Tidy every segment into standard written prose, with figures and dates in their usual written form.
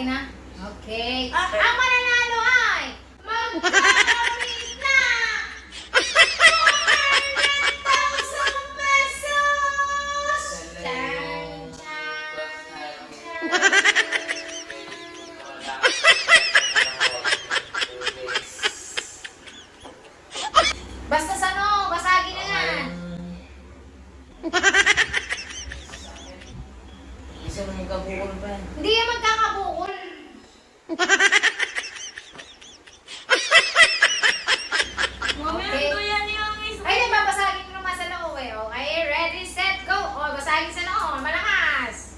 Basagin na? Okay. Ang mananalo ay magkakawin na 400,000 pesos! Chan, basta sa ano, basagin na yan. Isa mo magkabukol pa yan. Hindi yan magkakabukol. Okay. Ay, babasagin mo naman sa noo eh. Okay, ready, set, go. O, basagin sa noo. Malakas.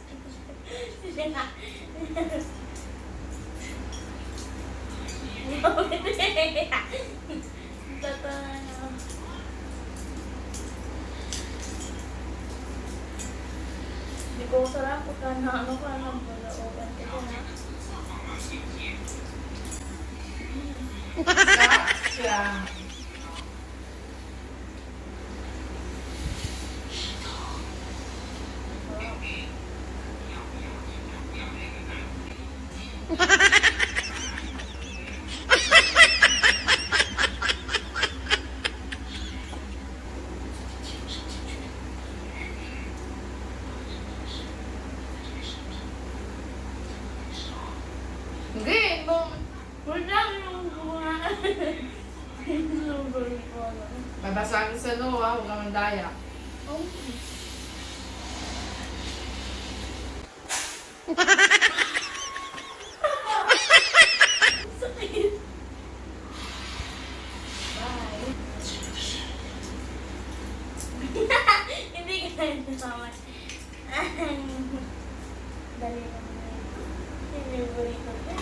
Hindi ko sarap pagka na ano ka ng balooban ko na. Siya. Hindi, Wala yung buwan. Sobrang ko na. babasagin sa noo ha, huwag kang mandaya. Sakit. Hindi ka na nasama. Dali naman. Hindi yung burrito ko.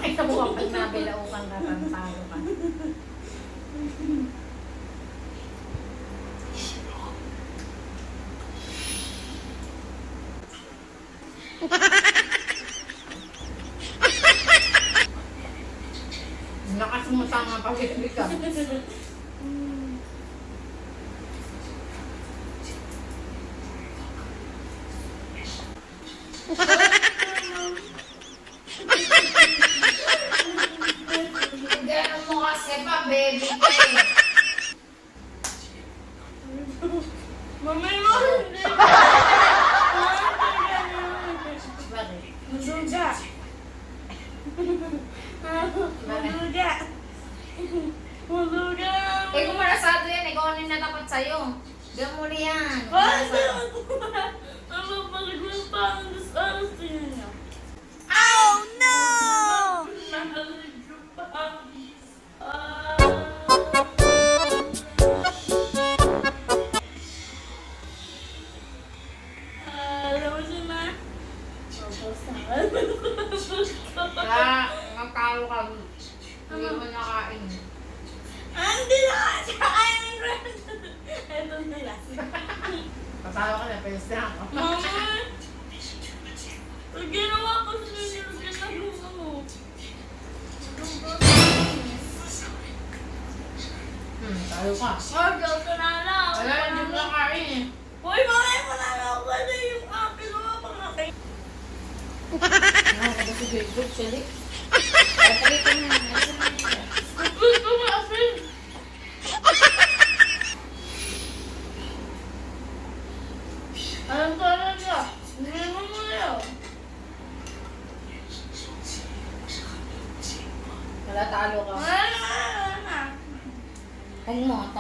Ay, mo kapag nabilaukan ka, tantalo ka. Lakas mo sa mga pag-ibig ka. Ganun mo kasi pa, baby ka eh. Mamay mo! Hindi! Bakit? Maduga! Maduga! Maduga! Eh kung marasado yan, ikaw ano yung natapat sa'yo? Gamuli yan. Ano pag pa ang aras niya? Oh no! Kaya, magkalo ka. Hindi mo nakain. Hindi na siya kain rin. Ito nila. Patalo ka na, pwede ako. Mama! Pag ginawa ko sa inyo, ginagawa mo. Tayo ka. Oh, joke na lang. Wala, hindi mo nakain eh. Uy, mamaya mo na lang kasi yung akin mo pangakain. Ano ka ba si Good Chili? Ay, pagkita mo na. Gusto mo asin. Anong tanan niya? Hindi mo mo yun. Wala, talo ka. Wala na. Huwag mo,